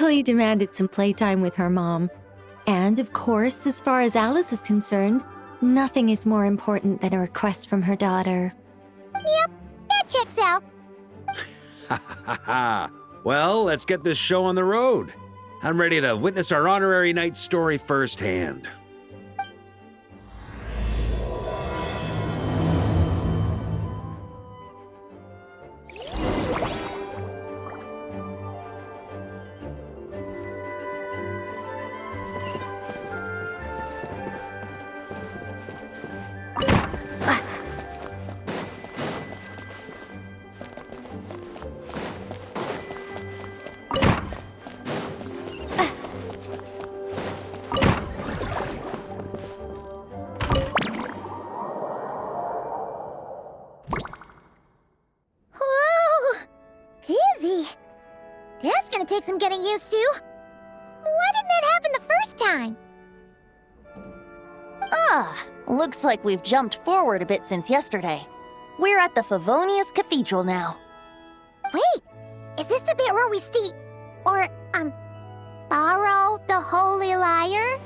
really demanded some playtime with her mom. And of course, as far as Alice is concerned, nothing is more important than a request from her daughter. Yep, that checks out. Ha ha ha! Well, let's get this show on the road. I'm ready to witness our honorary knight's story firsthand. That's gonna take some getting used to. Why didn't that happen the first time? Looks like we've jumped forward a bit since yesterday. We're at the Favonius Cathedral now. Wait, is this the bit where we borrow the Holy Lyre?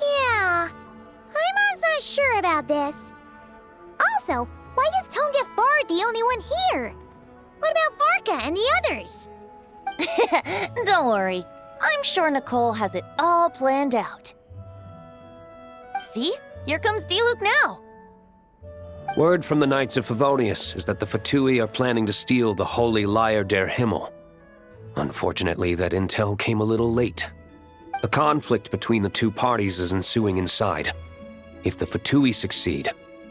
Yeah, I'm not sure about this. Also, why is Tone Deaf Bard the only one here? What about Varka and the others? Don't worry. I'm sure Nicole has it all planned out. See? Here comes Diluc now. Word from the Knights of Favonius is that the Fatui are planning to steal the Holy Lyre der Himmel. Unfortunately, that intel came a little late. A conflict between the two parties is ensuing inside. If the Fatui succeed,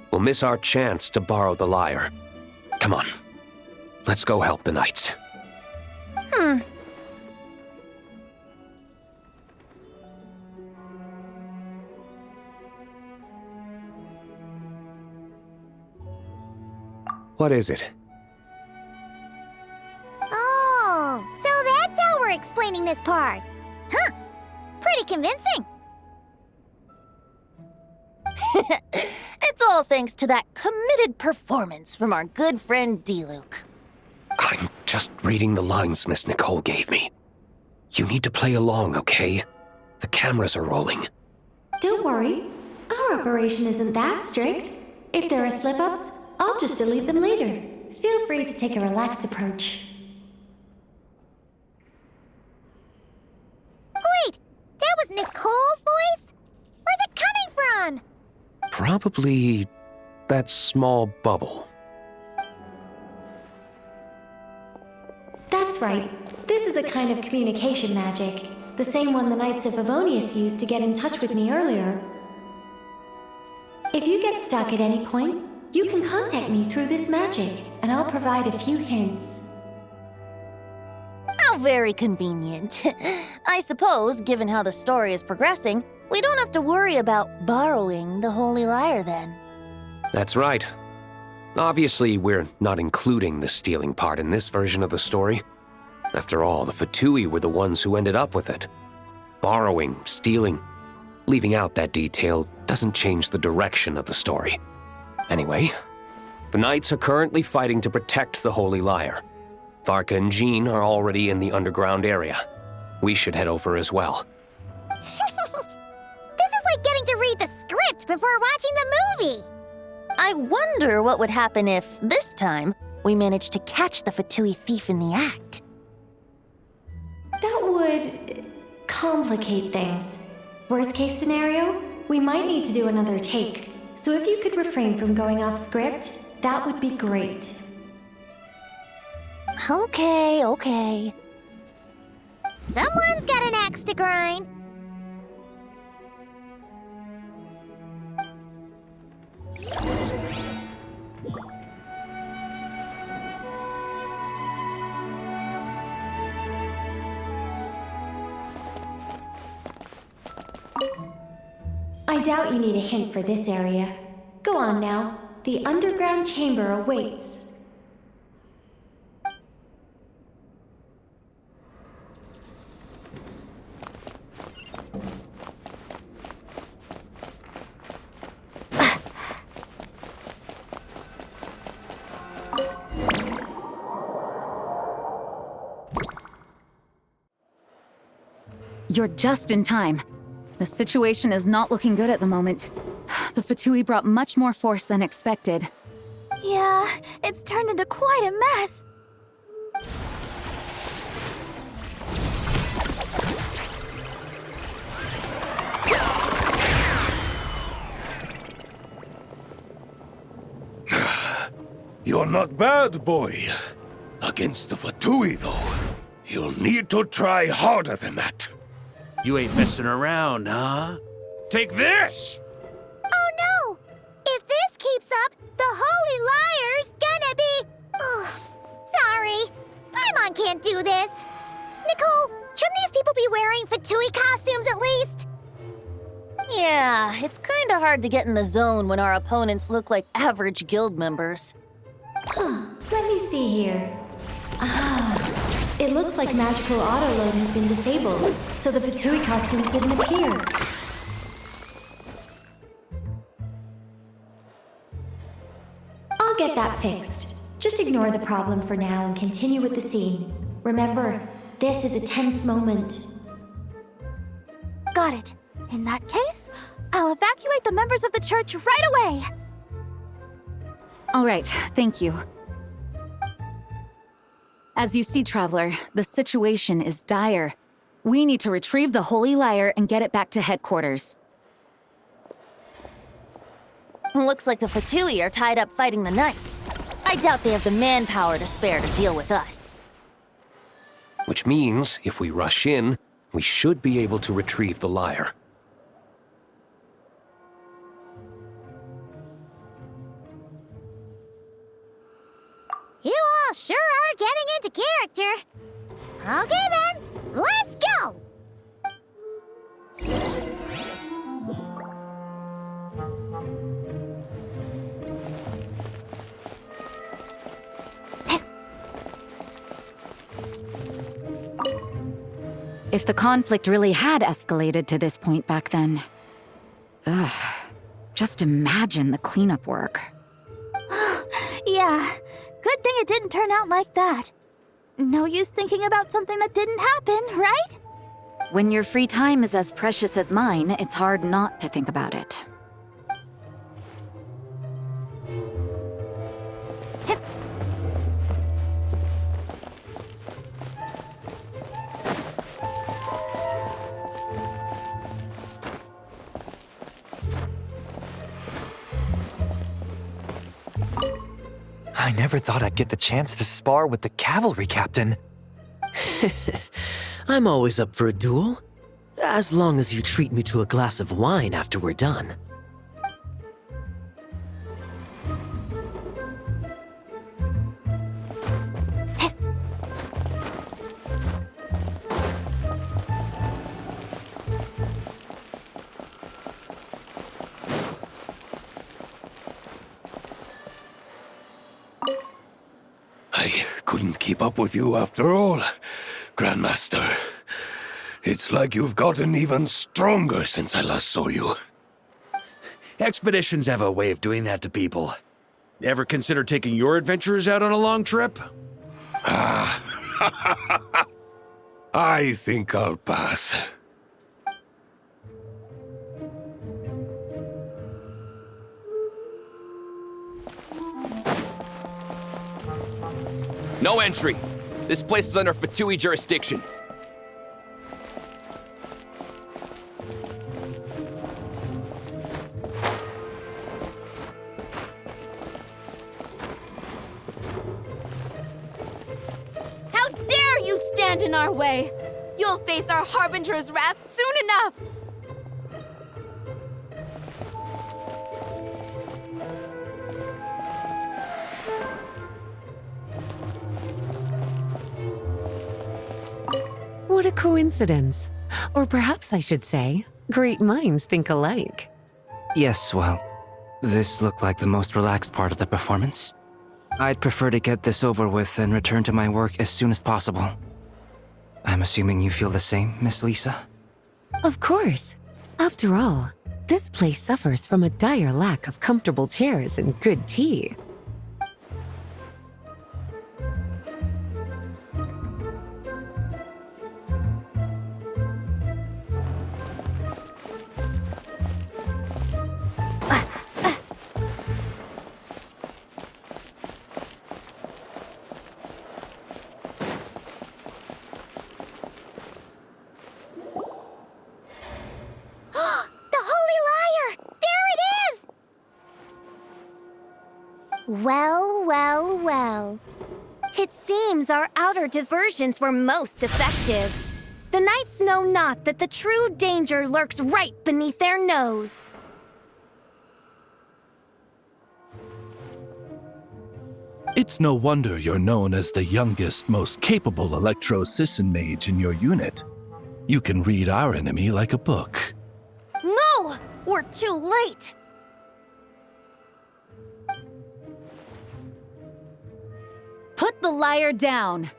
we'll miss our chance to borrow the lyre. Come on, let's go help the Knights. What is it? Oh, so that's how we're explaining this part. Huh, pretty convincing. It's all thanks to that committed performance from our good friend Diluc. I'm just reading the lines Miss Nicole gave me. You need to play along, okay? The cameras are rolling. Don't worry. Our operation isn't that strict. If there are slip-ups, I'll just delete them later. Feel free to take a relaxed approach. Wait, that was Nicole's voice? Where's it coming from? Probably that small bubble. That's right. This is a kind of communication magic. The same one the Knights of Favonius used to get in touch with me earlier. If you get stuck at any point, you can contact me through this magic, and I'll provide a few hints. How very convenient. I suppose, given how the story is progressing, we don't have to worry about borrowing the Holy Lyre then. That's right. Obviously, we're not including the stealing part in this version of the story. After all, the Fatui were the ones who ended up with it. Borrowing, stealing, leaving out that detail doesn't change the direction of the story. Anyway, the Knights are currently fighting to protect the Holy Lyre. Varka and Jean are already in the underground area. We should head over as well. This is like getting to read the script before watching the movie. I wonder what would happen if, this time, we managed to catch the Fatui thief in the act. That would complicate things. Worst case scenario, we might need to do another take. So if you could refrain from going off script, that would be great. Okay. Someone's got an axe to grind. I doubt you need a hint for this area. Go on now. The underground chamber awaits. You're just in time. The situation is not looking good at the moment. The Fatui brought much more force than expected. Yeah, it's turned into quite a mess. You're not bad, boy. Against the Fatui, though, you'll need to try harder than that. You ain't messing around, huh? Take this! Oh no! If this keeps up, the Holy Liar's gonna be... Ugh, sorry. Paimon can't do this. Nicole, shouldn't these people be wearing Fatui costumes at least? Yeah, it's kinda hard to get in the zone when our opponents look like average guild members. Let me see here. It looks like magical autoload has been disabled, so the Fatui costumes didn't appear. I'll get that fixed. Just ignore the problem for now and continue with the scene. Remember, this is a tense moment. Got it. In that case, I'll evacuate the members of the church right away. All right, thank you. As you see, Traveler, the situation is dire. We need to retrieve the Holy Lyre and get it back to headquarters. Looks like the Fatui are tied up fighting the Knights. I doubt they have the manpower to spare to deal with us. Which means, if we rush in, we should be able to retrieve the lyre. You all sure are getting into character. Okay then, let's go! If the conflict really had escalated to this point back then... just imagine the cleanup work. Yeah, good thing it didn't turn out like that. No use thinking about something that didn't happen, right? When your free time is as precious as mine, it's hard not to think about it. I never thought I'd get the chance to spar with the cavalry captain. I'm always up for a duel, as long as you treat me to a glass of wine after we're done. I couldn't keep up with you after all, Grandmaster. It's like you've gotten even stronger since I last saw you. Expeditions have a way of doing that to people. Ever consider taking your adventurers out on a long trip? I think I'll pass. No entry. This place is under Fatui jurisdiction. How dare you stand in our way! You'll face our Harbinger's wrath soon enough! What a coincidence. Or perhaps I should say, great minds think alike. Yes, well, this looked like the most relaxed part of the performance. I'd prefer to get this over with and return to my work as soon as possible. I'm assuming you feel the same, Miss Lisa? Of course. After all, this place suffers from a dire lack of comfortable chairs and good tea. Well, well, well. It seems our outer diversions were most effective. The knights know not that the true danger lurks right beneath their nose. It's no wonder you're known as the youngest, most capable Electro-Sisson mage in your unit. You can read our enemy like a book. No! We're too late! Put the lyre down.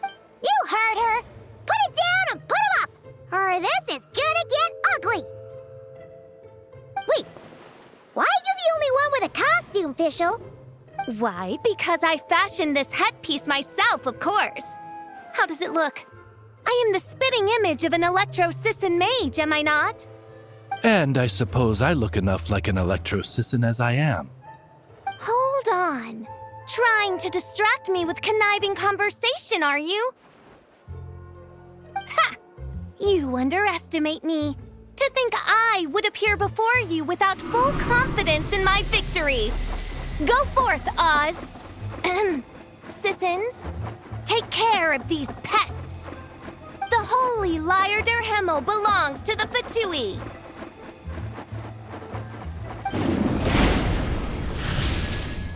You heard her! Put it down and put him up! Or this is gonna get ugly! Wait, why are you the only one with a costume, Fischl? Why? Because I fashioned this headpiece myself, of course. How does it look? I am the spitting image of an Electro-Sisson mage, am I not? And I suppose I look enough like an Electro-Sisson as I am. Hold on. Trying to distract me with conniving conversation, are you? Ha! You underestimate me. To think I would appear before you without full confidence in my victory. Go forth, Oz. Sissons, take care of these pests. The holy Lyre der Himmel belongs to the Fatui.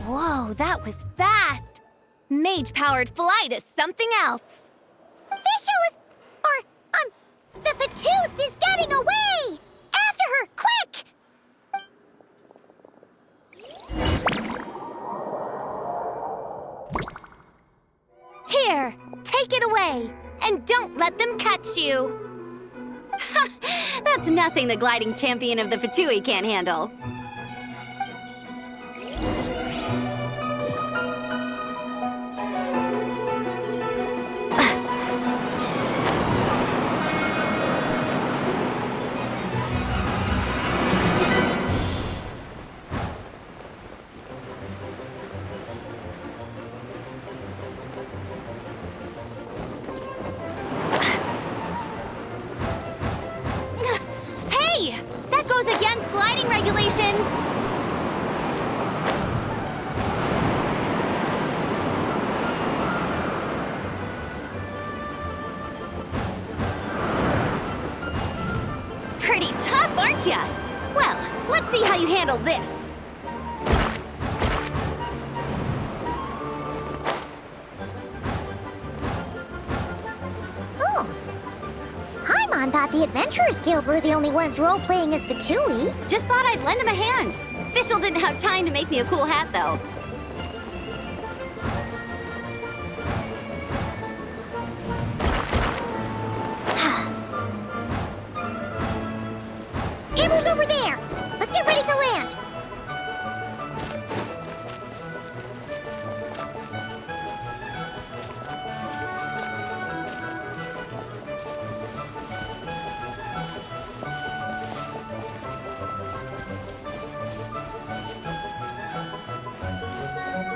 Whoa, that was fast. Mage-powered flight is something else. Fischl is... the Fatus is getting away! After her, quick! Here, take it away, and don't let them catch you. That's nothing the gliding champion of the Fatui can't handle. Hey! That goes against gliding regulations! Pretty tough, aren't ya? Well, let's see how you handle this. Oh. Paimon thought the Adventurers Guild were the only ones role-playing as Fatui. Just thought I'd lend him a hand. Fischl didn't have time to make me a cool hat, though. Amber's over there! Let's get ready to land!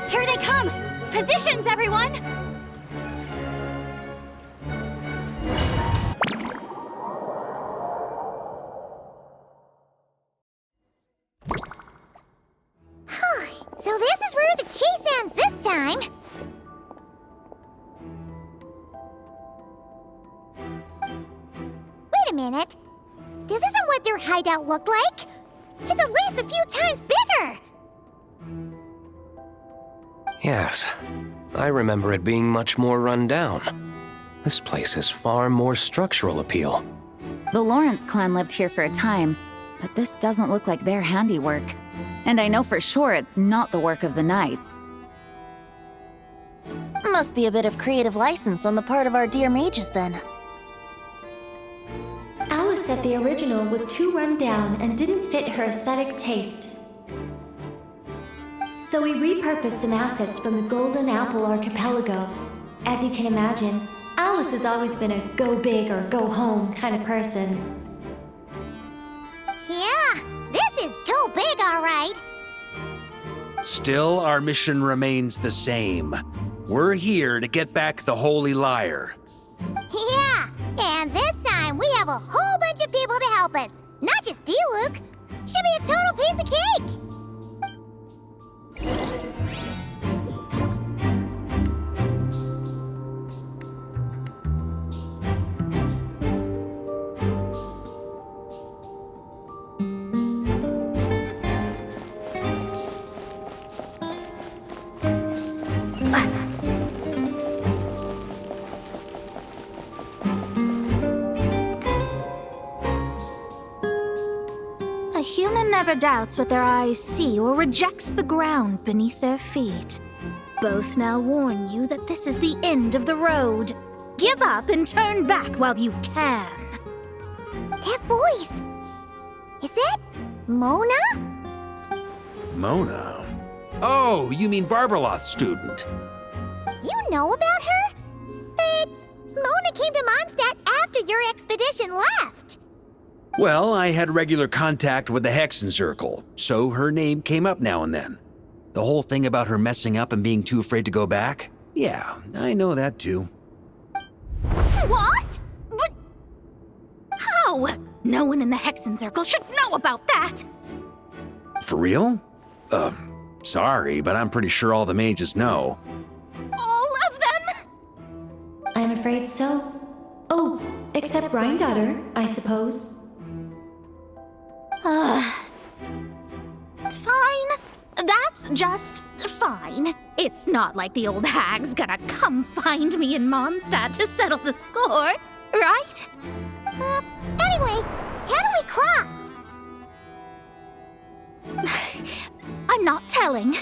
Here they come! Positions, everyone! So this is where the chase ends this time! Wait a minute. This isn't what their hideout looked like! It's at least a few times bigger! Yes, I remember it being much more run down. This place has far more structural appeal. The Lawrence clan lived here for a time, but this doesn't look like their handiwork. And I know for sure it's not the work of the knights. Must be a bit of creative license on the part of our dear mages, then. Alice said the original was too run down and didn't fit her aesthetic taste. So we repurposed some assets from the Golden Apple Archipelago. As you can imagine, Alice has always been a go big or go home kind of person. Yeah, this is go big, all right. Still, our mission remains the same. We're here to get back the Holy Lyre. Yeah, and this time we have a whole bunch of people to help us. Not just Diluc. Should be a total piece of cake. A human never doubts what their eyes see or rejects the ground beneath their feet. Both now warn you that this is the end of the road. Give up and turn back while you can. That voice! Is that Mona? Mona? Oh, you mean Barbeloth's student. You know about her? But Mona came to Mondstadt after your expedition left. Well, I had regular contact with the Hexen Circle, so her name came up now and then. The whole thing about her messing up and being too afraid to go back? Yeah, I know that too. What? But how? No one in the Hexen Circle should know about that. For real? Sorry, but I'm pretty sure all the mages know. All of them? I'm afraid so. Oh, except Rhindaughter, I suppose. Fine. That's just fine. It's not like the old hag's gonna come find me in Mondstadt to settle the score, right? Anyway, how do we cross? I'm not telling.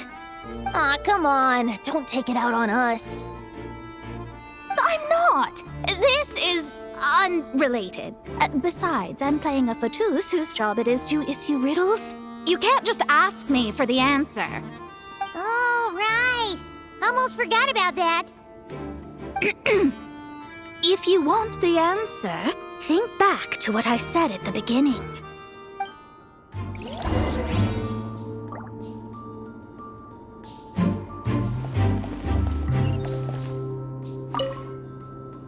Aw, come on. Don't take it out on us. I'm not. This is unrelated. Besides, I'm playing a fatus whose job it is to issue riddles. You can't just ask me for the answer. Oh, right. Almost forgot about that. If you want the answer, think back to what I said at the beginning.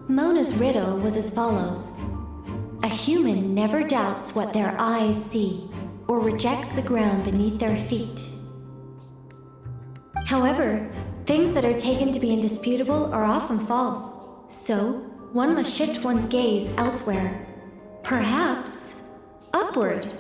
Mona's riddle was as follows. A human never doubts what their eyes see, or rejects the ground beneath their feet. However, things that are taken to be indisputable are often false, so one must shift one's gaze elsewhere. Perhaps upward.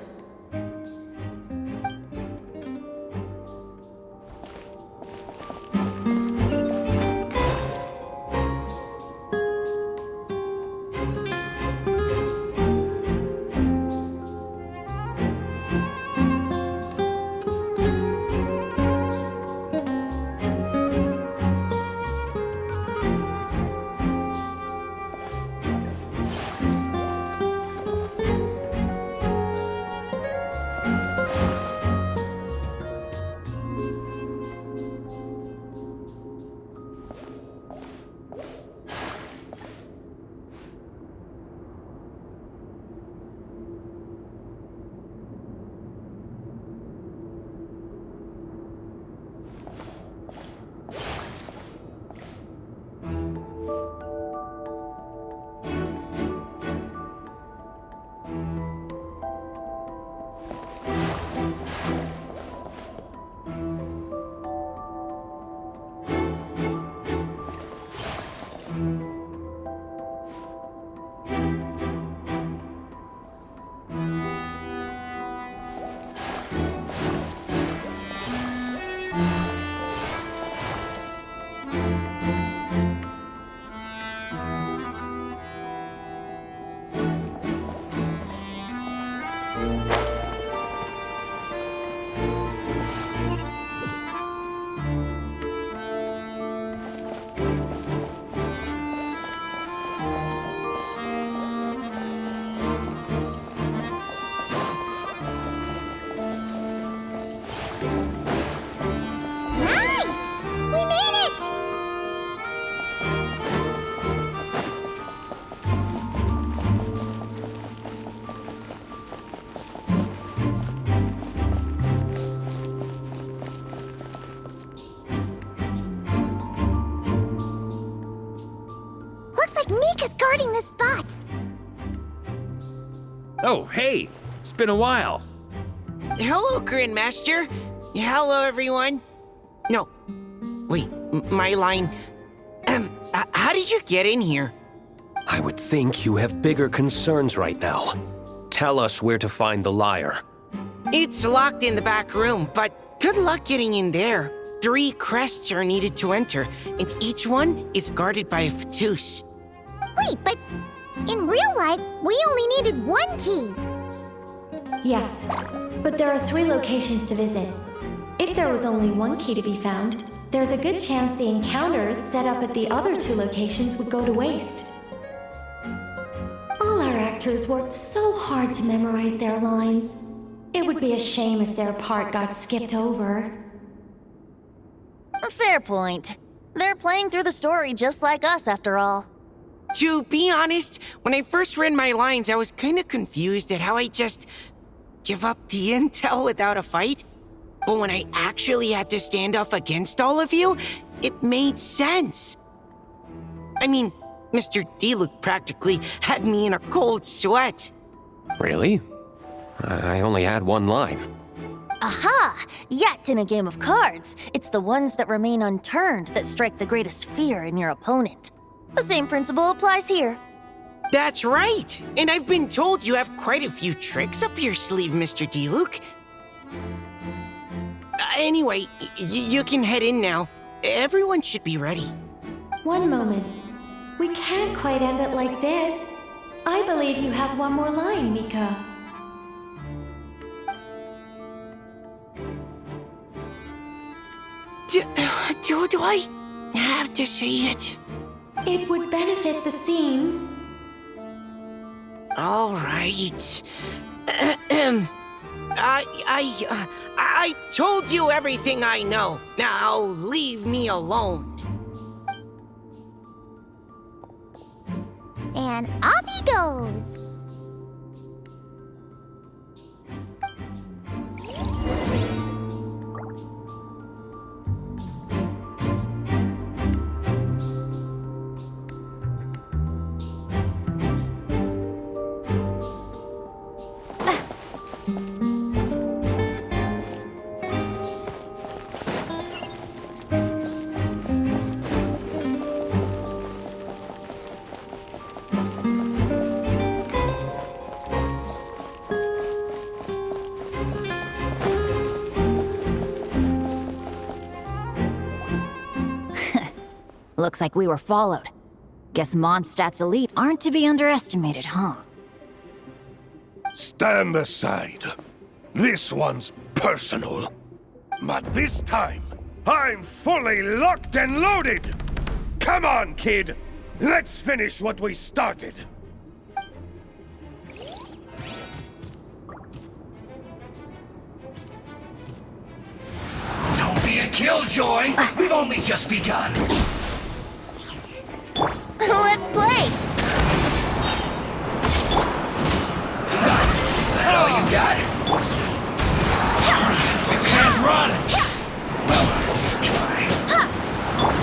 Mika's guarding this spot. Oh, hey! It's been a while. Hello, Grandmaster. Hello, everyone. No. Wait, my line... how did you get in here? I would think you have bigger concerns right now. Tell us where to find the lyre. It's locked in the back room, but good luck getting in there. 3 crests are needed to enter, and each one is guarded by a Fatus. Wait, but in real life, we only needed 1 key. Yes, but there are 3 locations to visit. If there was only 1 key to be found, there's a good chance the encounters set up at the other 2 locations would go to waste. All our actors worked so hard to memorize their lines. It would be a shame if their part got skipped over. Fair point. They're playing through the story just like us, after all. To be honest, when I first read my lines, I was kind of confused at how I just give up the intel without a fight. But when I actually had to stand up against all of you, it made sense. I mean, Mr. Diluc practically had me in a cold sweat. Really? I only had 1 line. Aha! Yet in a game of cards, it's the ones that remain unturned that strike the greatest fear in your opponent. The same principle applies here. That's right! And I've been told you have quite a few tricks up your sleeve, Mr. Diluc. Anyway, you can head in now. Everyone should be ready. One moment. We can't quite end it like this. I believe you have 1 more line, Mika. Do I have to say it? It would benefit the scene. All right. I told you everything I know. Now leave me alone. And off he goes. Looks like we were followed. Guess Mondstadt's elite aren't to be underestimated, huh? Stand aside. This one's personal. But this time, I'm fully locked and loaded! Come on, kid! Let's finish what we started! Don't be a killjoy! We've only just begun! Let's play! That all you got? You can't run!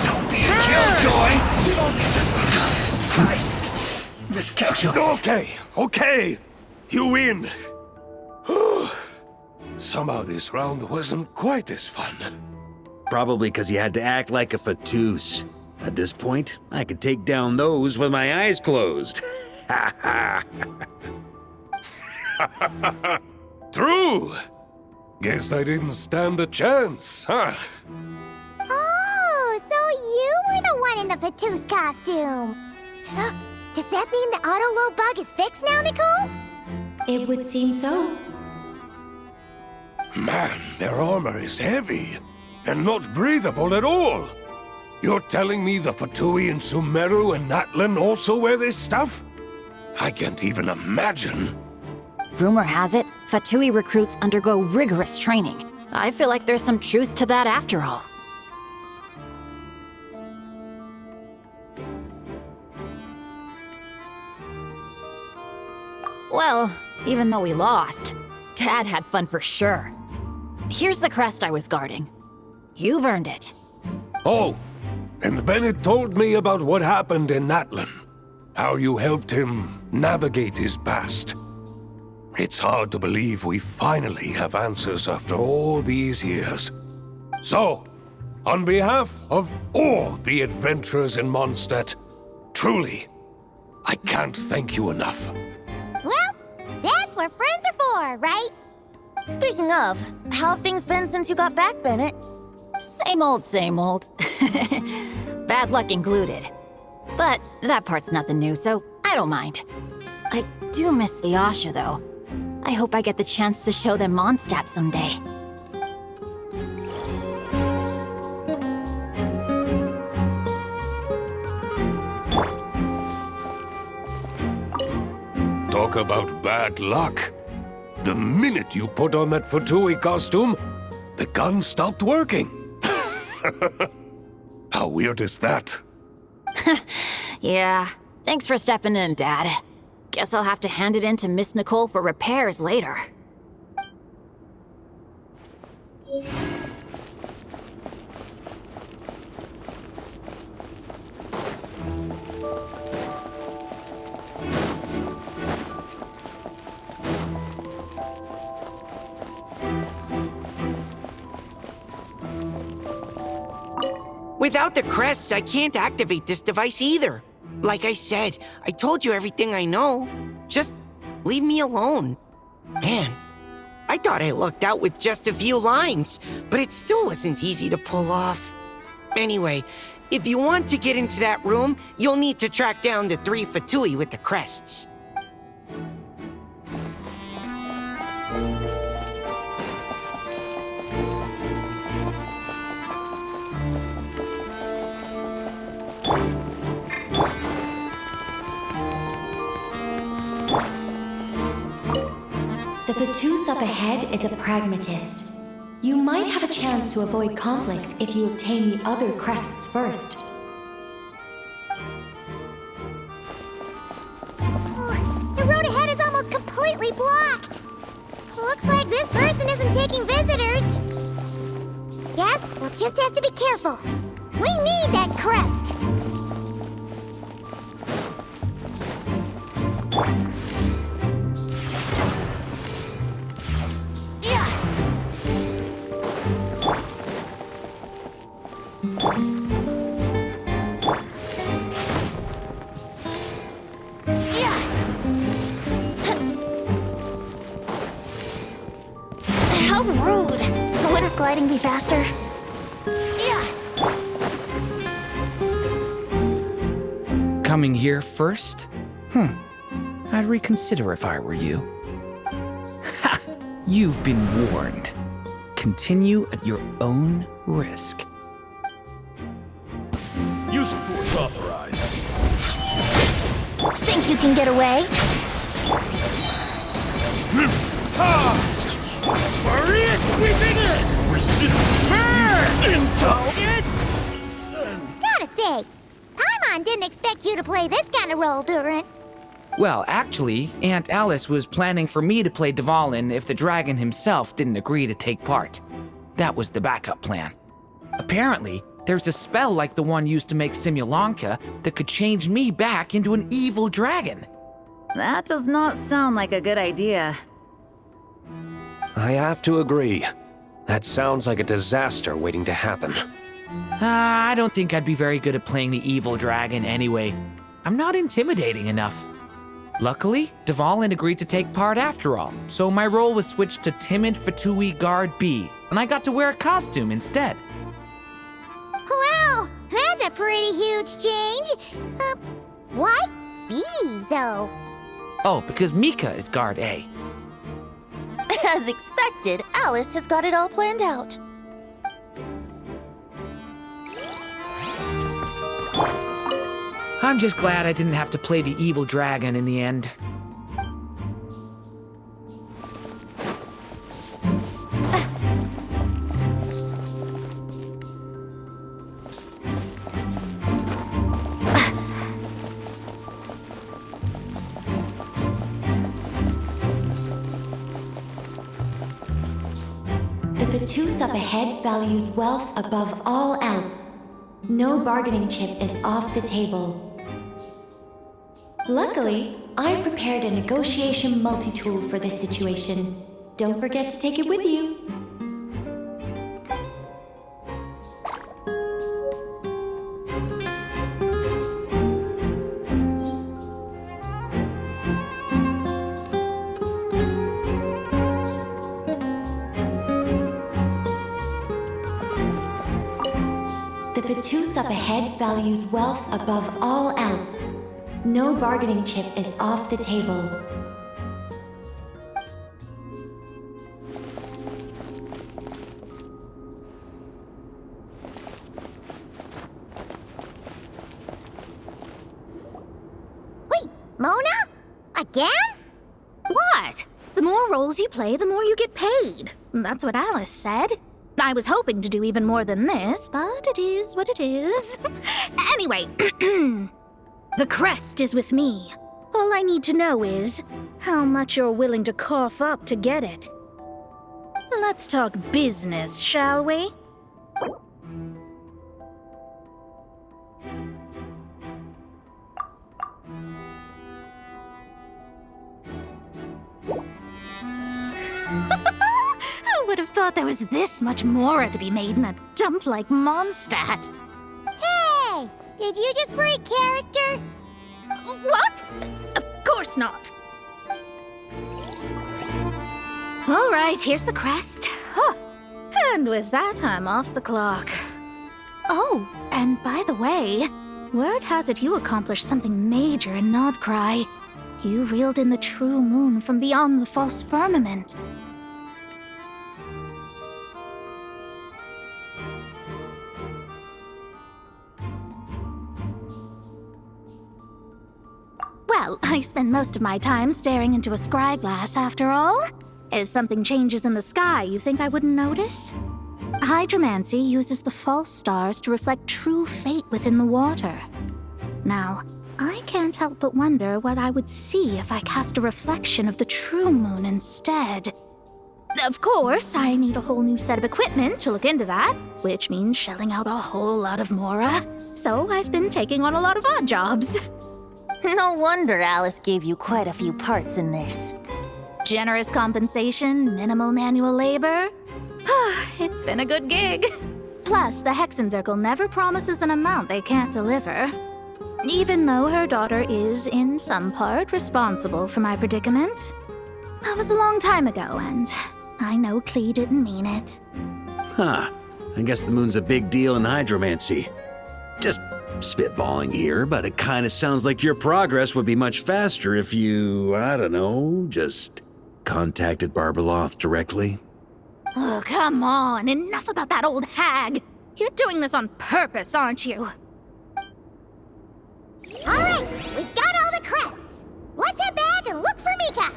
Don't be a killjoy! We've only just begun! I miscalculated. Okay. You win. Somehow this round wasn't quite as fun. Probably because you had to act like a Fatus. At this point, I could take down those with my eyes closed. True! Guess I didn't stand a chance, huh? Oh, so you were the one in the Fatus costume. Does that mean the auto-low bug is fixed now, Nicole? It would seem so. Man, their armor is heavy, and not breathable at all. You're telling me the Fatui in Sumeru and Natlan also wear this stuff? I can't even imagine. Rumor has it, Fatui recruits undergo rigorous training. I feel like there's some truth to that after all. Well, even though we lost, Dad had fun for sure. Here's the crest I was guarding. You've earned it. Oh, and Bennett told me about what happened in Natlan. How you helped him navigate his past. It's hard to believe we finally have answers after all these years. So, On behalf of all the adventurers in Mondstadt, truly, I can't thank you enough. Well, that's what friends are for, right? Speaking of, how have things been since you got back, Bennett? Same old, same old. Bad luck included. But that part's nothing new, so I don't mind. I do miss the Asha, though. I hope I get the chance to show them Mondstadt someday. Talk about bad luck. The minute you put on that Fatui costume, the gun stopped working. How weird is that? Yeah, thanks for stepping in, Dad. Guess I'll have to hand it in to Miss Nicole for repairs later. Without the crests, I can't activate this device either. Like I said, I told you everything I know. Just leave me alone. Man, I thought I lucked out with just a few lines, but it still wasn't easy to pull off. Anyway, if you want to get into that room, you'll need to track down the 3 Fatui with the crests. The Fatus up ahead is a pragmatist. You might have a chance to avoid conflict if you obtain the other crests first. The road ahead is almost completely blocked. Looks like this person isn't taking visitors. Yes, we'll just have to be careful. We need that crest. How rude! Wouldn't gliding be faster? Coming here first? I'd reconsider if I were you. Ha! You've been warned. Continue at your own risk. Use of force authorized. Think you can get away? Maria, sweeping in! Resist! Gotta say, Paimon didn't expect you to play this kind of role, Durin. Well, actually, Aunt Alice was planning for me to play Dvalin if the dragon himself didn't agree to take part. That was the backup plan. Apparently, there's a spell like the one used to make Simulanka that could change me back into an evil dragon. That does not sound like a good idea. I have to agree. That sounds like a disaster waiting to happen. I don't think I'd be very good at playing the evil dragon anyway. I'm not intimidating enough. Luckily, Dvalin agreed to take part after all, so my role was switched to Timid Fatui Guard B, and I got to wear a costume instead. Wow, that's a pretty huge change. Why B, though? Oh, because Mika is Guard A. As expected, Alice has got it all planned out. I'm just glad I didn't have to play the evil dragon in the end. The Fatus up ahead values wealth above all else. No bargaining chip is off the table. Luckily, I've prepared a negotiation multi-tool for this situation. Don't forget to take it with you. The two's up ahead values wealth above all else. No bargaining chip is off the table. Wait, Mona? Again? What? The more roles you play, the more you get paid. That's what Alice said. I was hoping to do even more than this, but it is what it is. Anyway, the crest is with me. All I need to know is how much you're willing to cough up to get it. Let's talk business, shall we? Who would have thought there was this much more to be made in a dump like Mondstadt? Hey! Did you just break character? What? Of course not. All right, here's the crest. Huh. And with that, I'm off the clock. Oh, and by the way, word has it you accomplished something major in Nodcry. You reeled in the true moon from beyond the false firmament. Well, I spend most of my time staring into a scry glass after all. If something changes in the sky, you think I wouldn't notice? Hydromancy uses the false stars to reflect true fate within the water. Now, I can't help but wonder what I would see if I cast a reflection of the true moon instead. Of course, I need a whole new set of equipment to look into that, which means shelling out a whole lot of mora. So I've been taking on a lot of odd jobs. No wonder Alice gave you quite a few parts in this. Generous compensation, minimal manual labor. It's been a good gig. Plus, the Hexencircle never promises an amount they can't deliver. Even though her daughter is, in some part, responsible for my predicament. That was a long time ago, and I know Klee didn't mean it. Huh. I guess the moon's a big deal in hydromancy. Just spitballing here, but it kind of sounds like your progress would be much faster if you, I don't know, just contacted Barbeloth directly. Oh, come on. Enough about that old hag. You're doing this on purpose, aren't you? All right, we've got all the crests. Let's head back and look for Mika.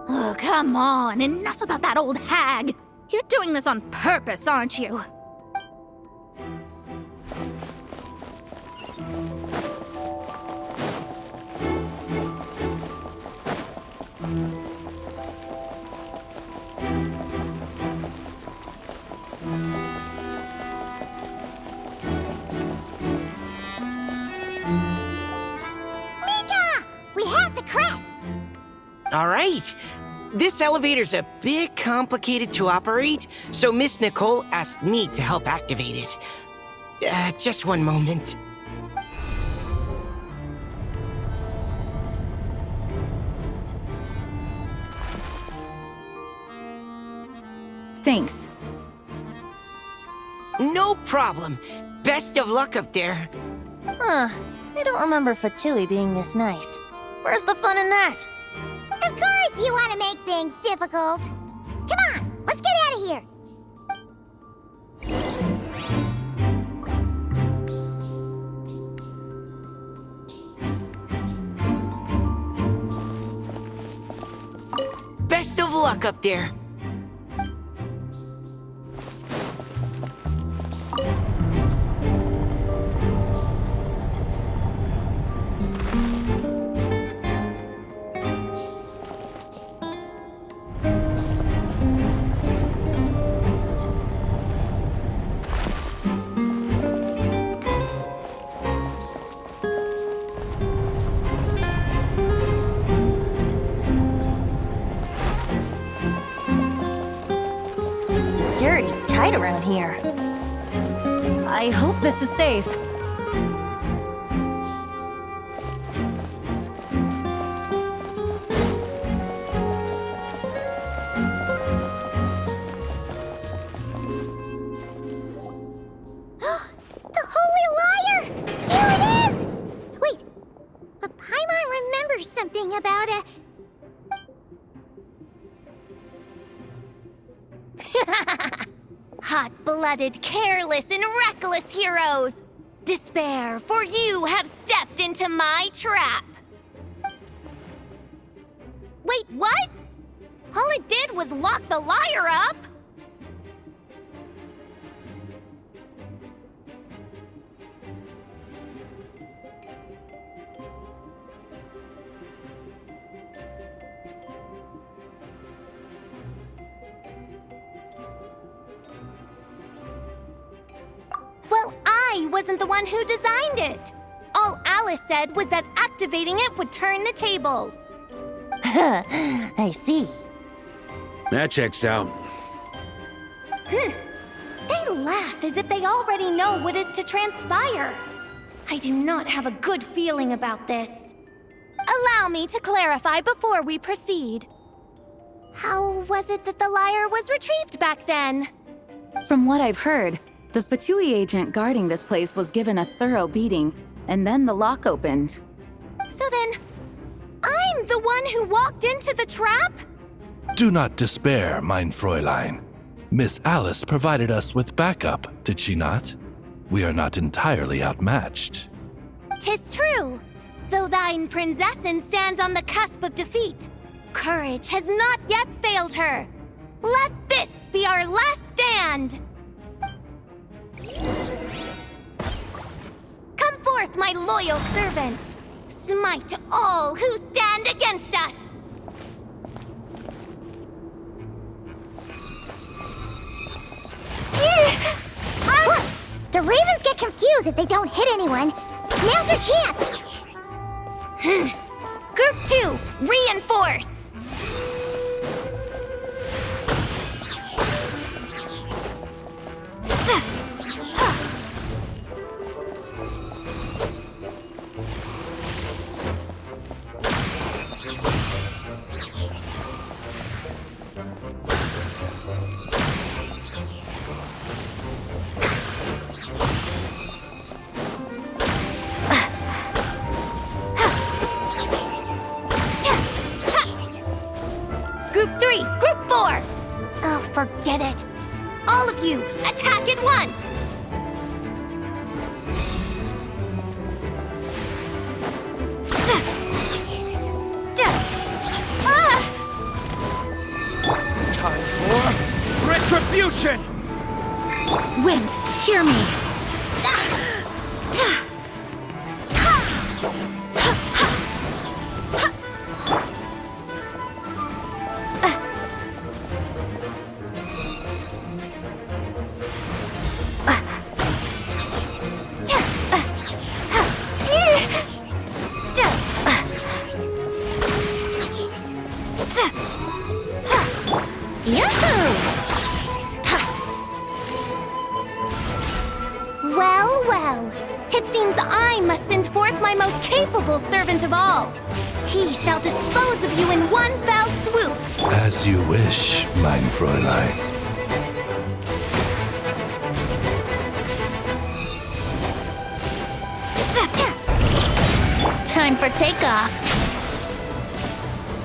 Oh, come on. Enough about that old hag. You're doing this on purpose, aren't you? All right. This elevator's a bit complicated to operate, so Miss Nicole asked me to help activate it. Just one moment. Thanks. No problem. Best of luck up there. Huh. I don't remember Fatui being this nice. Where's the fun in that? Of course you want to make things difficult. Come on, let's get out of here. Best of luck up there. Security's tight around here. I hope this is safe. something about a... Hot-blooded, careless, and reckless heroes! Despair, for you have stepped into my trap! Wait, what? All it did was lock the liar up! Well, I wasn't the one who designed it. All Alice said was that activating it would turn the tables. I see. That checks out. They laugh as if they already know what is to transpire. I do not have a good feeling about this. Allow me to clarify before we proceed. How was it that the lyre was retrieved back then? From what I've heard, the Fatui agent guarding this place was given a thorough beating, and then the lock opened. So then, I'm the one who walked into the trap? Do not despair, mein Fräulein. Miss Alice provided us with backup, did she not? We are not entirely outmatched. 'Tis true. Though thine Prinzessin stands on the cusp of defeat, courage has not yet failed her. Let this be our last stand! Come forth, my loyal servants! Smite all who stand against us! Look! The ravens get confused if they don't hit anyone. Now's your chance! Group 2, reinforce! Group 3, Group 4! Oh, forget it. All of you, attack at once! Time for retribution! Wind, hear me! Well, well. It seems I must send forth my most capable servant of all. He shall dispose of you in one fell swoop. As you wish, mein Fräulein. Time for takeoff.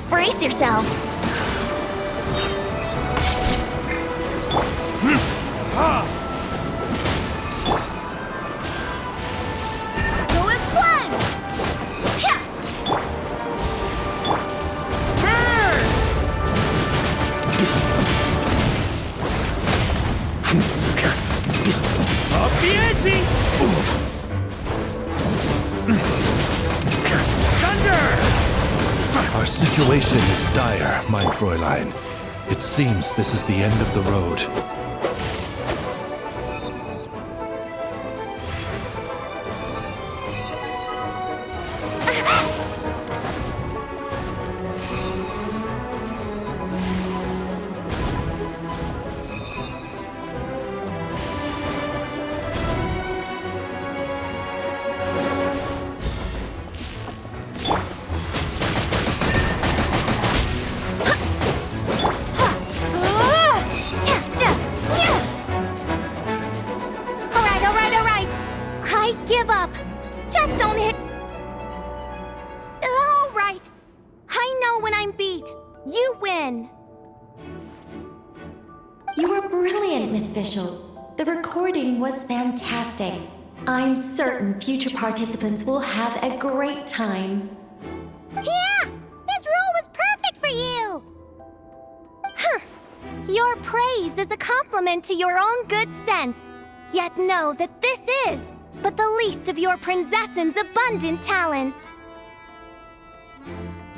Brace yourselves. Go as planned! Hya! Up the ante! Thunder! Our situation is dire, mein Fräulein. It seems this is the end of the road. You win! You were brilliant, Miss Fischl. The recording was fantastic. I'm certain future participants will have a great time. Yeah! This role was perfect for you! Huh. Your praise is a compliment to your own good sense. Yet know that this is but the least of your princess's abundant talents.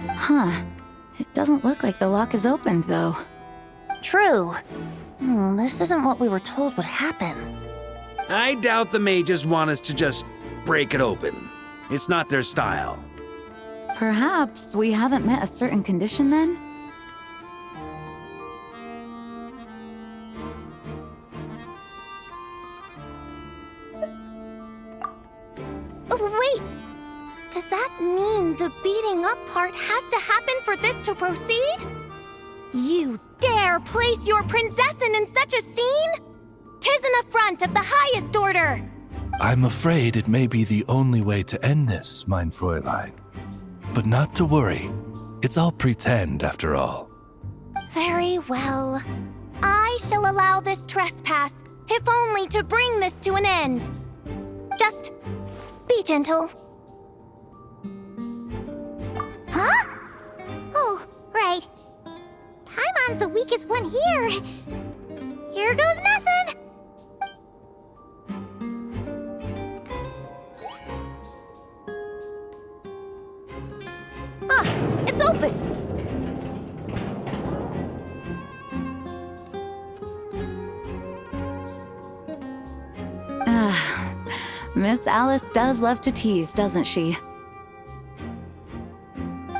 Huh. It doesn't look like the lock is opened, though. True. This isn't what we were told would happen. I doubt the mages want us to just break it open. It's not their style. Perhaps we haven't met a certain condition then? Oh, wait! Does that mean the beating up part has to happen for this to proceed? You dare place your princessin in such a scene? 'Tis an affront of the highest order! I'm afraid it may be the only way to end this, mein Fräulein. But not to worry. It's all pretend, after all. Very well. I shall allow this trespass, if only to bring this to an end. Just be gentle. Huh? Oh, right. Paimon's the weakest one here. Here goes nothing. It's open! Miss Alice does love to tease, doesn't she?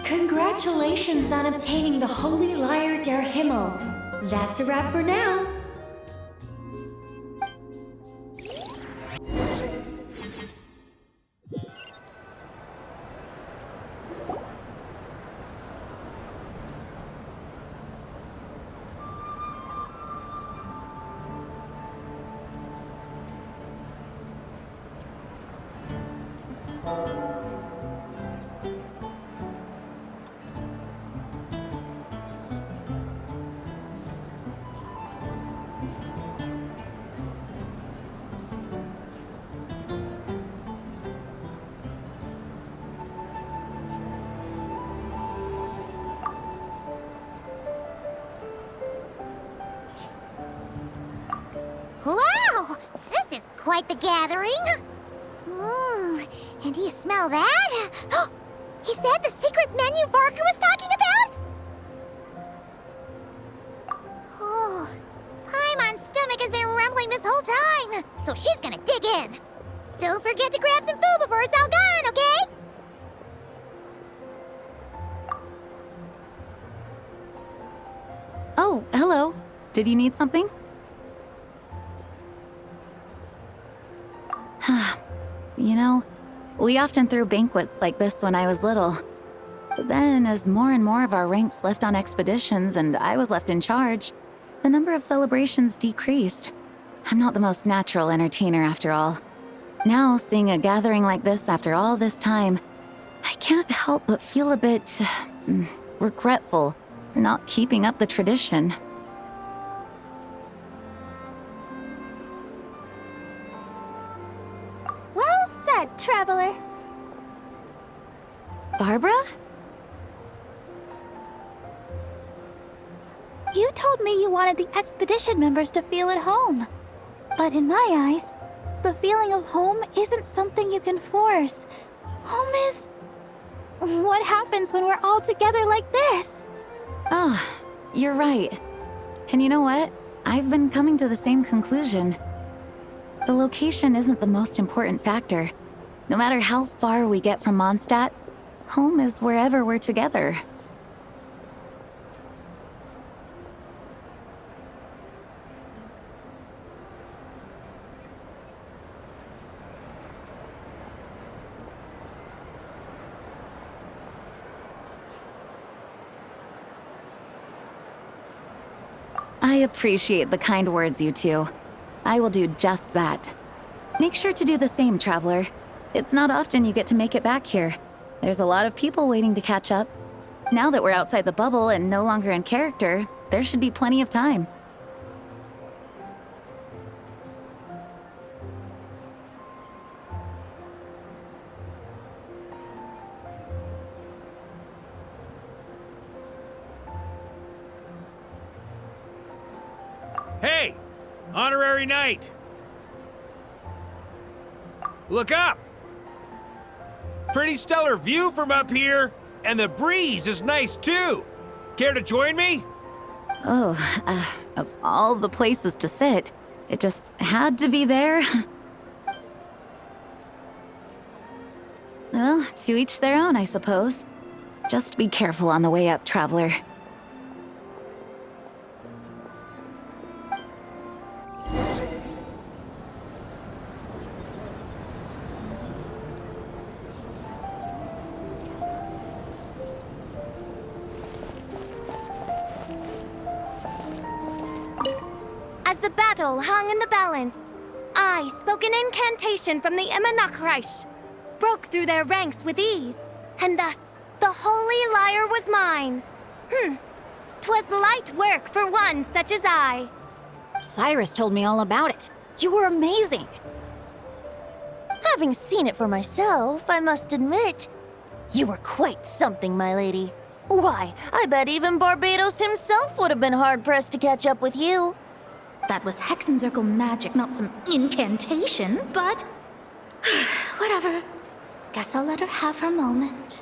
Congratulations on obtaining the Holy Lyre der Himmel. That's a wrap for now. Wow! This is quite the gathering. And do you smell that? Is that the secret menu Barker was talking about? Oh, Paimon's stomach has been rumbling this whole time, so she's gonna dig in. Don't forget to grab some food before it's all gone, okay? Oh, hello. Did you need something? You know, we often threw banquets like this when I was little. But then, as more and more of our ranks left on expeditions and I was left in charge, the number of celebrations decreased. I'm not the most natural entertainer after all. Now, seeing a gathering like this after all this time, I can't help but feel a bit regretful for not keeping up the tradition. Well said, traveler. Barbara? You told me you wanted the expedition members to feel at home. But in my eyes, the feeling of home isn't something you can force. Home is... what happens when we're all together like this? Oh, you're right. And you know what? I've been coming to the same conclusion. The location isn't the most important factor. No matter how far we get from Mondstadt, home is wherever we're together. I appreciate the kind words, you two. I will do just that. Make sure to do the same, traveler. It's not often you get to make it back here. There's a lot of people waiting to catch up. Now that we're outside the bubble and no longer in character, there should be plenty of time. Hey! Honorary knight! Look up! Pretty stellar view from up here, and the breeze is nice too. Care to join me? Oh, of all the places to sit, it just had to be there. Well, to each their own, I suppose. Just be careful on the way up, traveler. As the battle hung in the balance, I spoke an incantation from the Emanachreich, broke through their ranks with ease, and thus the holy lyre was mine. 'Twas light work for one such as I. Cyrus told me all about it. You were amazing. Having seen it for myself, I must admit, you were quite something, my lady. Why, I bet even Barbados himself would have been hard-pressed to catch up with you. That was Hexencircle magic, not some incantation, but... whatever. Guess I'll let her have her moment.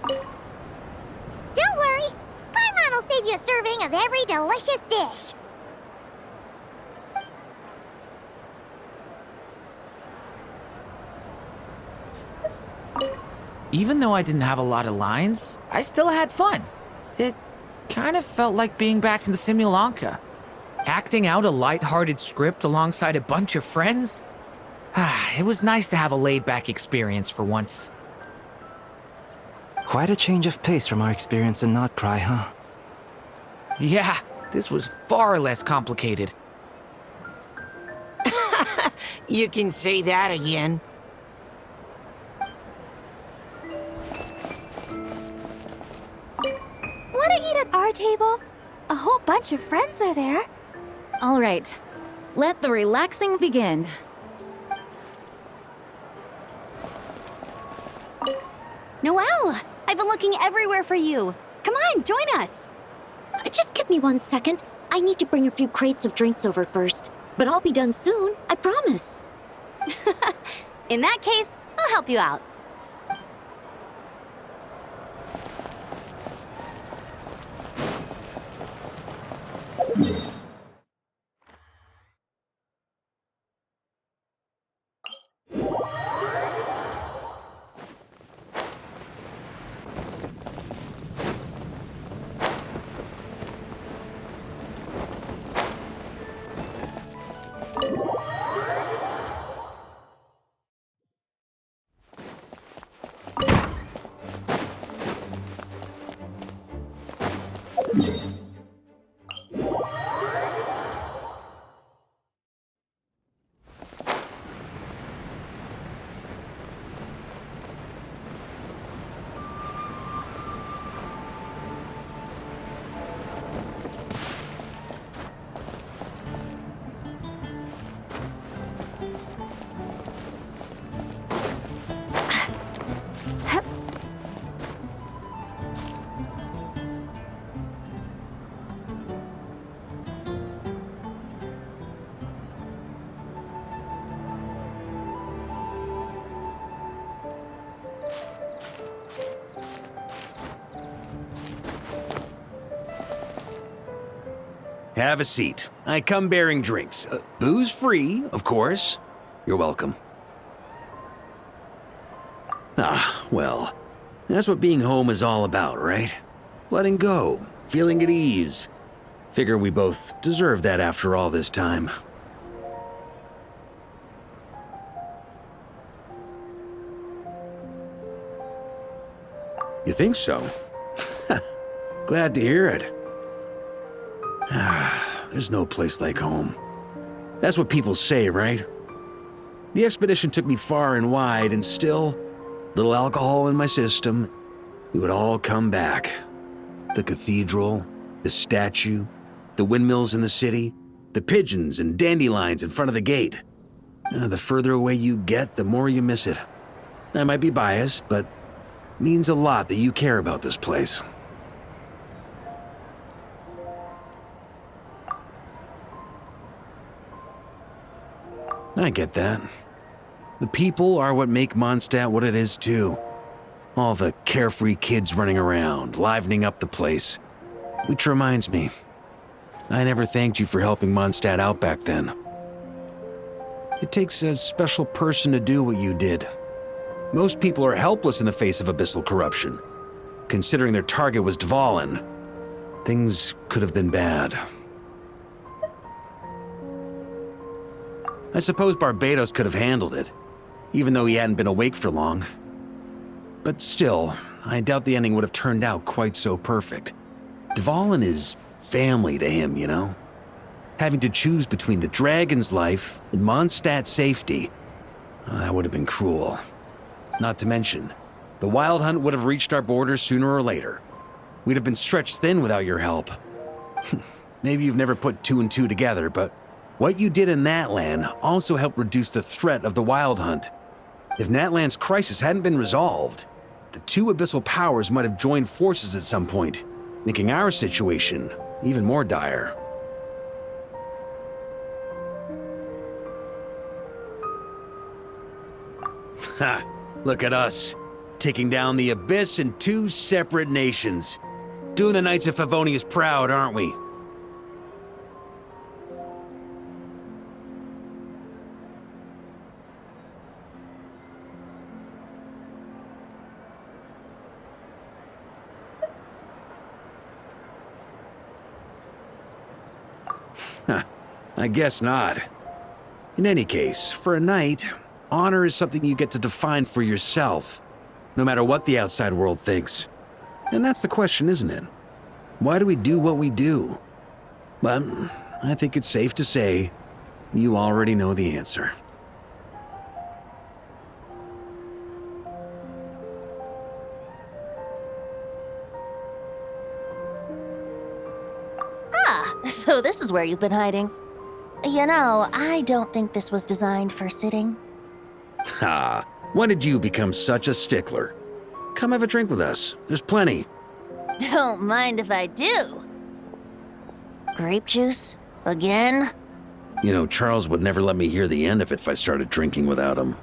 Don't worry. Paimon will save you a serving of every delicious dish. Even though I didn't have a lot of lines, I still had fun. It kind of felt like being back in the Simulanka. Acting out a light-hearted script alongside a bunch of friends. It was nice to have a laid-back experience for once. Quite a change of pace from our experience in Not Cry, huh? Yeah, this was far less complicated. You can say that again. Wanna eat at our table? A whole bunch of friends are there. All right, let the relaxing begin. Noelle! I've been looking everywhere for you. Come on, join us. Just give me 1 second. I need to bring a few crates of drinks over first. But I'll be done soon, I promise. In that case, I'll help you out. Have a seat. I come bearing drinks. Booze free, of course. You're welcome. Well, that's what being home is all about, right? Letting go, feeling at ease. Figure we both deserve that after all this time. You think so? Glad to hear it. There's no place like home. That's what people say, right? The expedition took me far and wide, and still, little alcohol in my system, it would all come back. The cathedral, the statue, the windmills in the city, the pigeons and dandelions in front of the gate. The further away you get, the more you miss it. I might be biased, but it means a lot that you care about this place. I get that. The people are what make Mondstadt what it is, too. All the carefree kids running around, livening up the place. Which reminds me, I never thanked you for helping Mondstadt out back then. It takes a special person to do what you did. Most people are helpless in the face of abyssal corruption. Considering their target was Dvalin, things could have been bad. I suppose Barbados could have handled it, even though he hadn't been awake for long. But still, I doubt the ending would have turned out quite so perfect. Dvalin is family to him, you know? Having to choose between the dragon's life and Mondstadt's safety, that would have been cruel. Not to mention, the Wild Hunt would have reached our borders sooner or later. We'd have been stretched thin without your help. Maybe you've never put two and two together, but what you did in Natlan also helped reduce the threat of the Wild Hunt. If Natlan's crisis hadn't been resolved, the two abyssal powers might have joined forces at some point, making our situation even more dire. Ha! Look at us, taking down the Abyss in two separate nations. Doing the Knights of Favonius proud, aren't we? I guess not. In any case, for a knight, honor is something you get to define for yourself, no matter what the outside world thinks. And that's the question, isn't it? Why do we do what we do? Well, I think it's safe to say you already know the answer. So this is where you've been hiding. You know, I don't think this was designed for sitting. Ha! When did you become such a stickler? Come have a drink with us. There's plenty. Don't mind if I do. Grape juice? Again? You know, Charles would never let me hear the end of it if I started drinking without him.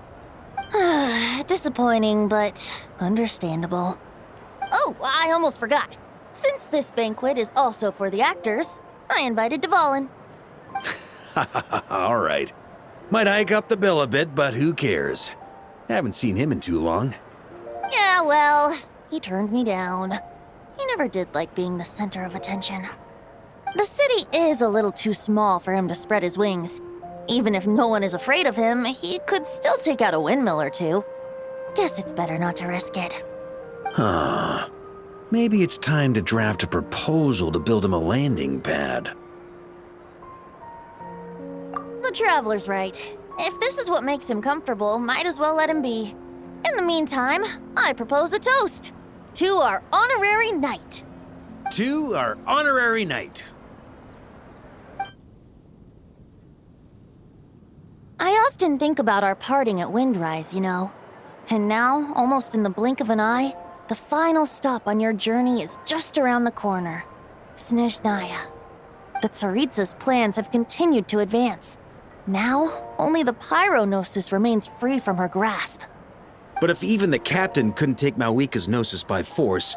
Disappointing, but understandable. Oh, I almost forgot. Since this banquet is also for the actors, I invited Dvalin. All right. Might hike up the bill a bit, but who cares? Haven't seen him in too long. Yeah, well, he turned me down. He never did like being the center of attention. The city is a little too small for him to spread his wings. Even if no one is afraid of him, he could still take out a windmill or two. Guess it's better not to risk it. Huh. Maybe it's time to draft a proposal to build him a landing pad. The Traveler's right. If this is what makes him comfortable, might as well let him be. In the meantime, I propose a toast to our honorary knight. To our honorary knight. I often think about our parting at Windrise, you know. And now, almost in the blink of an eye, the final stop on your journey is just around the corner. Snezhnaya. The Tsaritsa's plans have continued to advance. Now, only the Pyronosis remains free from her grasp. But if even the captain couldn't take Malwika's Gnosis by force,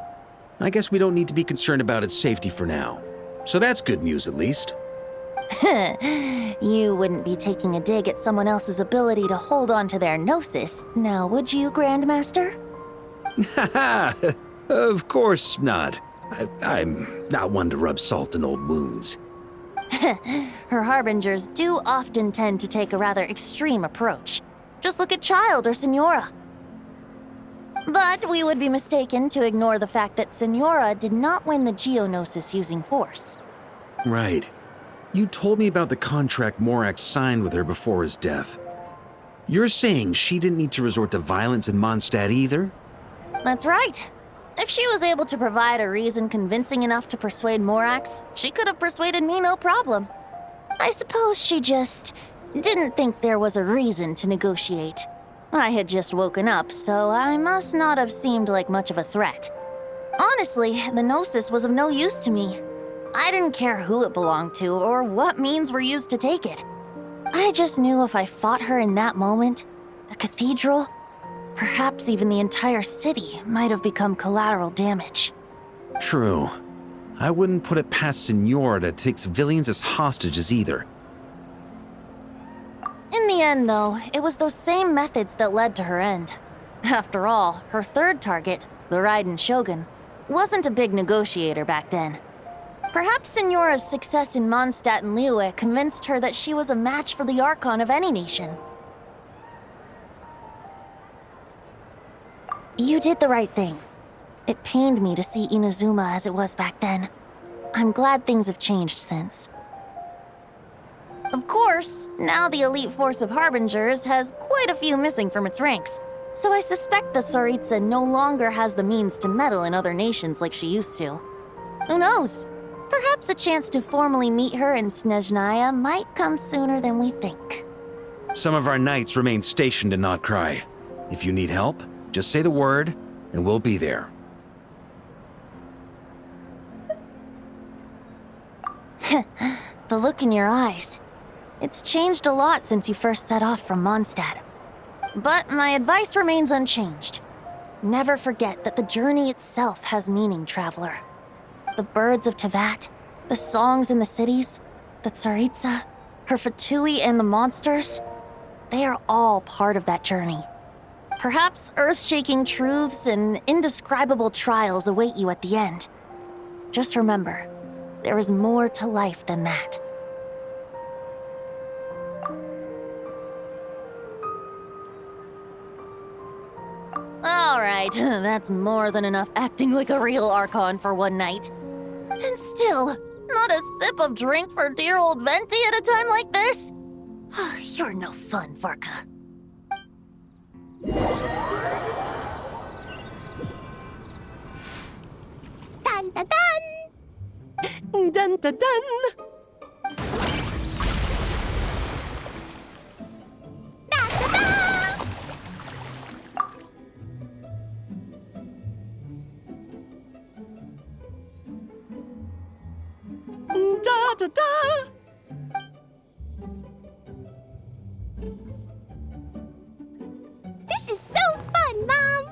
I guess we don't need to be concerned about its safety for now. So that's good news, at least. You wouldn't be taking a dig at someone else's ability to hold on to their Gnosis, now would you, Grandmaster? Haha, of course not. I'm not one to rub salt in old wounds. Her harbingers do often tend to take a rather extreme approach. Just look at Child or Senora. But we would be mistaken to ignore the fact that Senora did not win the Geonosis using force. Right. You told me about the contract Morax signed with her before his death. You're saying she didn't need to resort to violence in Mondstadt either? That's right. If she was able to provide a reason convincing enough to persuade Morax, she could have persuaded me no problem. I suppose she just didn't think there was a reason to negotiate. I had just woken up, so I must not have seemed like much of a threat. Honestly, the Gnosis was of no use to me. I didn't care who it belonged to or what means were used to take it. I just knew if I fought her in that moment, the cathedral, perhaps even the entire city, might have become collateral damage. True. I wouldn't put it past Signora to take civilians as hostages either. In the end, though, it was those same methods that led to her end. After all, her third target, the Raiden Shogun, wasn't a big negotiator back then. Perhaps Signora's success in Mondstadt and Liyue convinced her that she was a match for the Archon of any nation. You did the right thing. It pained me to see Inazuma as it was back then. I'm glad things have changed since. Of course, now the elite force of Harbingers has quite a few missing from its ranks, so I suspect the Tsaritsa no longer has the means to meddle in other nations like she used to. Who knows? Perhaps a chance to formally meet her in Snezhnaya might come sooner than we think. Some of our knights remain stationed in Notcry. If you need help, just say the word, and we'll be there. The look in your eyes. It's changed a lot since you first set off from Mondstadt. But my advice remains unchanged. Never forget that the journey itself has meaning, traveler. The birds of Tevat, the songs in the cities, the Tsaritsa, her Fatui and the monsters, they are all part of that journey. Perhaps earth-shaking truths and indescribable trials await you at the end. Just remember, there is more to life than that. All right, that's more than enough acting like a real Archon for one night. And still, not a sip of drink for dear old Venti at a time like this? You're no fun, Varka. Dun dun dun! Dun dun dun! Da da da! This is so fun, Mom!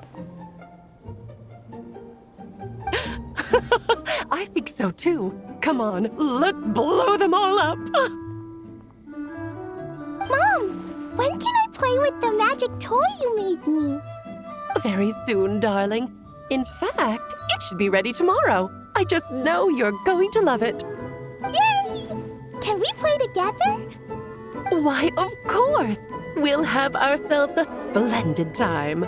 I think so too. Come on, let's blow them all up. Mom, when can I play with the magic toy you made me? Very soon, darling. In fact, it should be ready tomorrow. I just know you're going to love it. Yay! Can we play together? Why, of course! We'll have ourselves a splendid time.